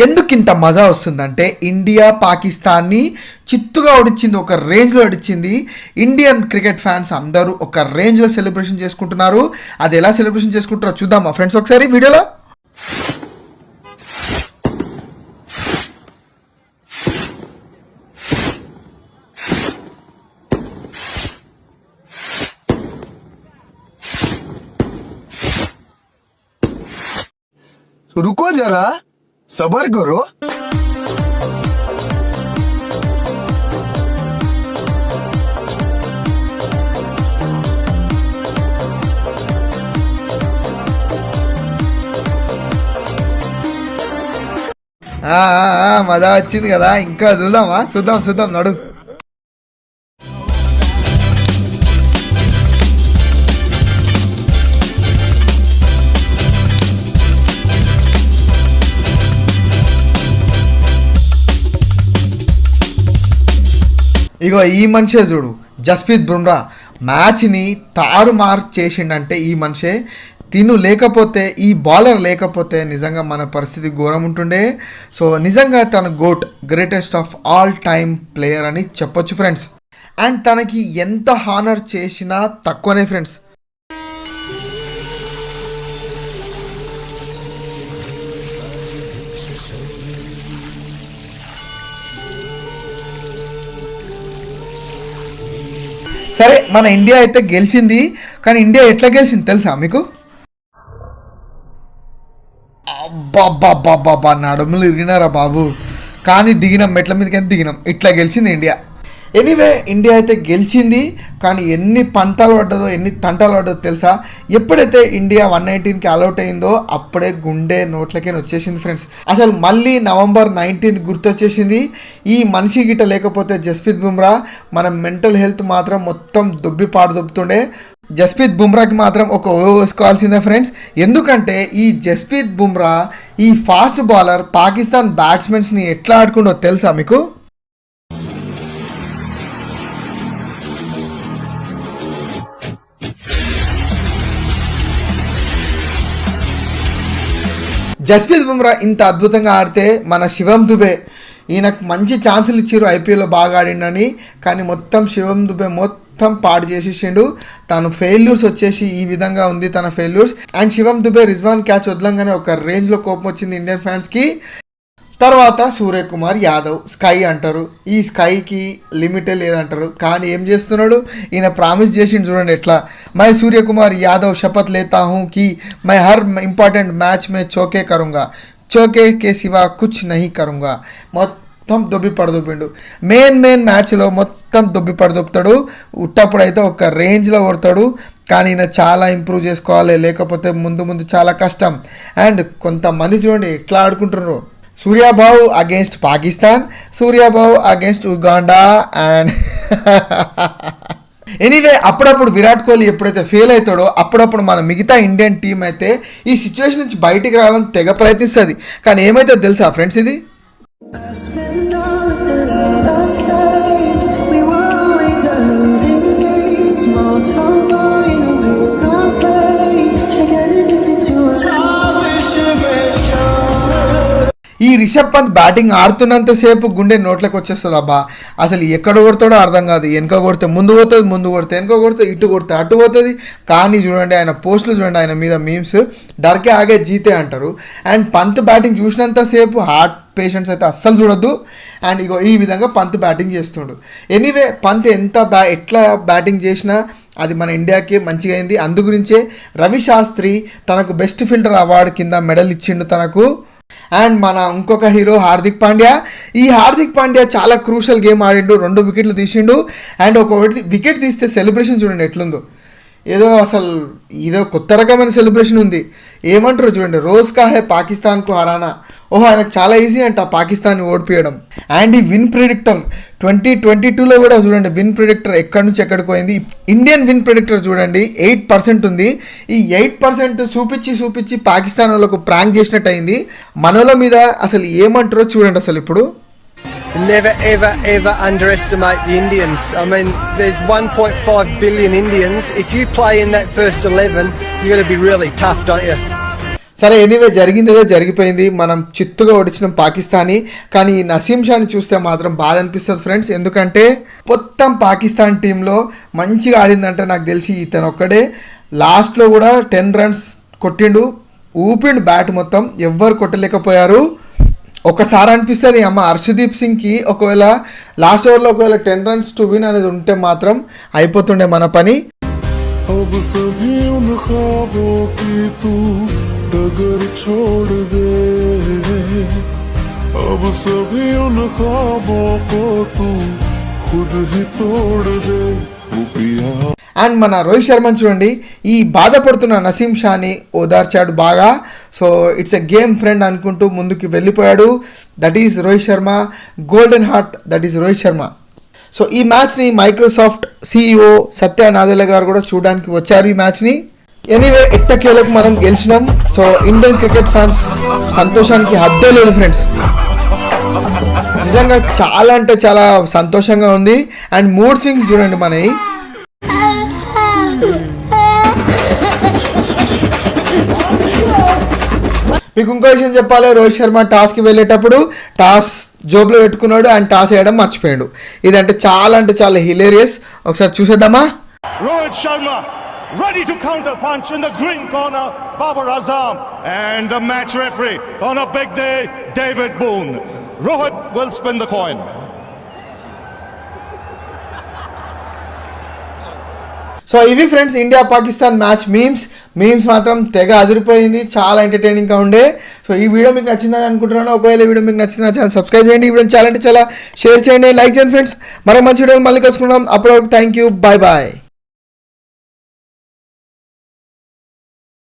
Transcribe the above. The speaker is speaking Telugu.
ఎందుకింత మజా వస్తుందంటే ఇండియా పాకిస్తాన్ని చిత్తుగా ఓడించింది, ఒక రేంజ్లో ఓడించింది. ఇండియన్ క్రికెట్ ఫ్యాన్స్ అందరూ ఒక రేంజ్లో సెలబ్రేషన్ చేసుకుంటున్నారు. అది ఎలా సెలబ్రేషన్ చేసుకుంటారో చూద్దాం మా ఫ్రెండ్స్ ఒకసారి వీడియోలో. रुको जरा सबर करो. మజా వచ్చింది కదా, ఇంకా చూద్దామా? చూద్దాం నడు. ఇగో ఈ మనిషే చూడు, జస్ప్రీత్ బుమ్రా మ్యాచ్ని తారుమారు చేసిండంటే ఈ మనిషే. తిను లేకపోతే, ఈ బౌలర్ లేకపోతే నిజంగా మన పరిస్థితి ఘోరం ఉంటుండే. సో నిజంగా తన GOAT, greatest of all time player అని చెప్పొచ్చు ఫ్రెండ్స్. అండ్ తనకి ఎంత హానర్ చేసినా తక్కువనే ఫ్రెండ్స్. సరే, మన ఇండియా అయితే గెలిచింది. కానీ ఇండియా ఎట్లా గెలిచింది తెలుసా మీకు? అబ్బాబ్బాబ్బాబ్బా నడుములు ఇరిగినారా బాబు. కానీ దిగినాం, మెట్ల మీదకి దిగినాం. ఇట్లా గెలిచింది ఇండియా. ఎనీవే, ఇండియా అయితే గెలిచింది. కానీ ఎన్ని పంతాలు పడ్డదో, ఎన్ని తంటాలు పడ్డదో తెలుసా? ఎప్పుడైతే ఇండియా 119కి అలౌట్ అయిందో అప్పుడే గుండె నోట్లకే వచ్చేసింది ఫ్రెండ్స్. అసలు మళ్ళీ November 19th గుర్తొచ్చేసింది. ఈ మనిషి గిట్ట లేకపోతే జస్ప్రీత్ బుమ్రా మన మెంటల్ హెల్త్ మాత్రం మొత్తం పాడు దొబ్బుతుండే. జస్ప్రీత్ బుమ్రాకి మాత్రం ఒక వేసుకోవాల్సిందే ఫ్రెండ్స్. ఎందుకంటే ఈ జస్ప్రీత్ బుమ్రా, ఈ ఫాస్ట్ బౌలర్ పాకిస్తాన్ బ్యాట్స్మెన్స్ని ఎట్లా ఆడుకుండో తెలుసా మీకు? జస్ప్రీత్ బుమ్రా ఇంత అద్భుతంగా ఆడితే మన శివం దుబే, ఈయనకు మంచి ఛాన్సులు ఇచ్చారు ఐపీఎల్లో బాగా ఆడిండని. కానీ మొత్తం శివం దుబే మొత్తం పాడు చేసేసిండు. తను ఫెయిల్యూర్స్ వచ్చేసి ఈ విధంగా ఉంది తన failures. And Shivam Dube Rizwan catch వదలంగానే ఒక రేంజ్లో కోపం వచ్చింది ఇండియన్ ఫ్యాన్స్కి. తర్వాత సూర్యకుమార్ యాదవ్, స్కై అంటారు. ఈ స్కైకి లిమిటే లేదంటారు. కానీ ఏం చేస్తున్నాడు ఈయన? ప్రామిస్ చేసిండు చూడండి ఎట్లా. మై సూర్యకుమార్ యాదవ్ శపథ్ లేతా హూ కి మై హర్ ఇంపార్టెంట్ మ్యాచ్ మే చోకే కరుంగా, చోకే కే సివా కుచ్ నహీ కరుంగా. మొత్తం పడదొబ్బిండు. మెయిన్ మ్యాచ్లో మొత్తం పడదొప్పుతాడు. ఉట్టప్పుడు అయితే ఒక రేంజ్లో కొడతాడు. కానీ ఈయన చాలా ఇంప్రూవ్ చేసుకోవాలి, లేకపోతే ముందు చాలా కష్టం. అండ్ కొంతమంది చూడండి ఎట్లా ఆడుకుంటున్నారు. Suryabhau against Pakistan, Suryabhau against Uganda. And anyway, అప్పుడప్పుడు విరాట్ కోహ్లీ ఎప్పుడైతే ఫెయిల్ అవుతాడో అప్పుడప్పుడు మన మిగతా ఇండియన్ టీం అయితే ఈ సిచ్యువేషన్ నుంచి బయటికి రావాలని తెగ ప్రయత్నిస్తుంది. కానీ ఏమైతే తెలుసా ఫ్రెండ్స్, ఇది ఈ రిషబ్ పంత్ బ్యాటింగ్ ఆడుతున్నంతసేపు గుండె నోట్లోకి వచ్చేస్తుంది అబ్బా. అసలు ఎక్కడ కొడతాడో అర్థం కాదు. వెనక కొడితే ముందు పోతుంది, ముందు కొడితే వెనక కొడితే, ఇటు కొడితే అటు పోతుంది. కానీ చూడండి ఆయన పోస్టులు చూడండి, ఆయన మీద మీమ్స్ డర్కే ఆగే జీతే అంటారు. అండ్ పంత్ బ్యాటింగ్ చూసినంతసేపు హార్ట్ పేషెంట్స్ అయితే అస్సలు చూడొద్దు. అండ్ ఇగో ఈ విధంగా పంత్ బ్యాటింగ్ చేస్తుండు. ఎనీవే, పంత్ ఎట్లా బ్యాటింగ్ చేసినా అది మన ఇండియాకి మంచిగా అయింది. అందుగురించే రవి శాస్త్రి తనకు బెస్ట్ ఫీల్డర్ అవార్డు కింద మెడల్ ఇచ్చిండు తనకు. అండ్ మన ఇంకొక హీరో హార్దిక్ పాండ్యా. ఈ హార్దిక్ పాండ్యా చాలా క్రూషల్ గేమ్ ఆడిండు, 2 వికెట్లు తీసిండు. అండ్ ఒక వికెట్ తీస్తే సెలబ్రేషన్ చూడండి ఎట్లుందో. ఏదో కొత్త రకమైన సెలబ్రేషన్ ఉంది. ఏమంటారు చూడండి, రోజ్ కా హే పాకిస్తాన్కు హరానా. ఓహో, ఆయనకు చాలా ఈజీ అంట పాకిస్తాన్ని ఓడిపోయడం. అండ్ ఈ విన్ ప్రిడిక్టర్ 2022లో కూడా చూడండి, విన్ ప్రిడిక్టర్ ఎక్కడి నుంచి ఎక్కడికి పోయింది. ఇండియన్ విన్ ప్రిడిక్టర్ చూడండి 8% ఉంది. ఈ 8% చూపించి పాకిస్తాన్ వాళ్ళకు ప్రాంక్ చేసినట్టు అయింది. మనల మీద అసలు ఏమంటారో చూడండి. అసలు ఇప్పుడు Never ever underestimate the Indians. I mean, there's 1.5 billion Indians. If you play in that first 11, you're going to be really tough, don't you? సరే ఎనీవే జరిగిందేదో జరిగిపోయింది, మనం చిత్తుగా ఓడించినాం పాకిస్తానీ. కానీ ఈ నసీం షాని చూస్తే మాత్రం బాధ అనిపిస్తుంది ఫ్రెండ్స్. ఎందుకంటే మొత్తం పాకిస్తాన్ టీంలో మంచిగా ఆడిందంటే నాకు తెలిసి ఇతను ఒక్కడే. లాస్ట్లో కూడా 10 runs కొట్టిండు, ఊపిండు బ్యాట్ మొత్తం, ఎవ్వరు కొట్టలేకపోయారు. ఒకసారి అనిపిస్తుంది అమ్మ హర్షదీప్ సింగ్కి ఒకవేళ లాస్ట్ ఓవర్లో ఒకవేళ 10 runs to win అనేది ఉంటే మాత్రం అయిపోతుండే మన పని. अब सभी उन ख्वाबों की तू डगर छोड़ दे, अब सभी उन ख्वाबों को तू खुद ही तोड़ दे पिया. అండ్ మన రోహిత్ శర్మని చూడండి, ఈ బాధపడుతున్న నసీం షాని ఓదార్చాడు బాగా. So it's a game friend అనుకుంటూ ముందుకు వెళ్ళిపోయాడు. That is Rohit Sharma, golden heart, that is Rohit Sharma. So ఈ మ్యాచ్ని మైక్రోసాఫ్ట్ CEO సత్య నాదెల్ల గారు కూడా చూడడానికి వచ్చారు ఈ మ్యాచ్ని. ఎనీవే ఎట్టకేలకు మనం గెలిచినాం. సో ఇండియన్ క్రికెట్ ఫ్యాన్స్ సంతోషానికి హద్దే లేదు ఫ్రెండ్స్. నిజంగా చాలా అంటే చాలా సంతోషంగా ఉంది. అండ్ మూడ్ స్వింగ్స్ చూడండి మనవి. మీకు ఇంకో విషయం చెప్పాలి, రోహిత్ శర్మ టాస్కి వెళ్ళేటప్పుడు టాస్ జోబులో పెట్టుకున్నాడు అండ్ టాస్ వేయడం మర్చిపోయాడు. ఇదంటే చాలా హిలేరియస్. ఒకసారి చూసేద్దామా. Rohit Sharma ready to counter punch in the green corner, Babar Azam, and the match referee on a big day, David Boone. Rohit will spin the coin. So ఇవి friends India Pakistan match memes మాత్రం తెగ అదిరిపోయింది, చాలా ఎంటర్టైనింగ్గా ఉండే. సో ఈ వీడియో మీకు నచ్చిందని అనుకుంటున్నాను. ఒకవేళ ఈ వీడియో మీకు నచ్చిన ఛానల్ సబ్స్క్రైబ్ చేయండి, ఈ వీడియో చాలా అంటే చాలా షేర్ చేయండి, లైక్ చేయండి ఫ్రెండ్స్. మరో మంచి వీడియోలు మళ్ళీ కలుసుకుందాం. అప్పటివరకు థ్యాంక్ యూ, బాయ్ బాయ్.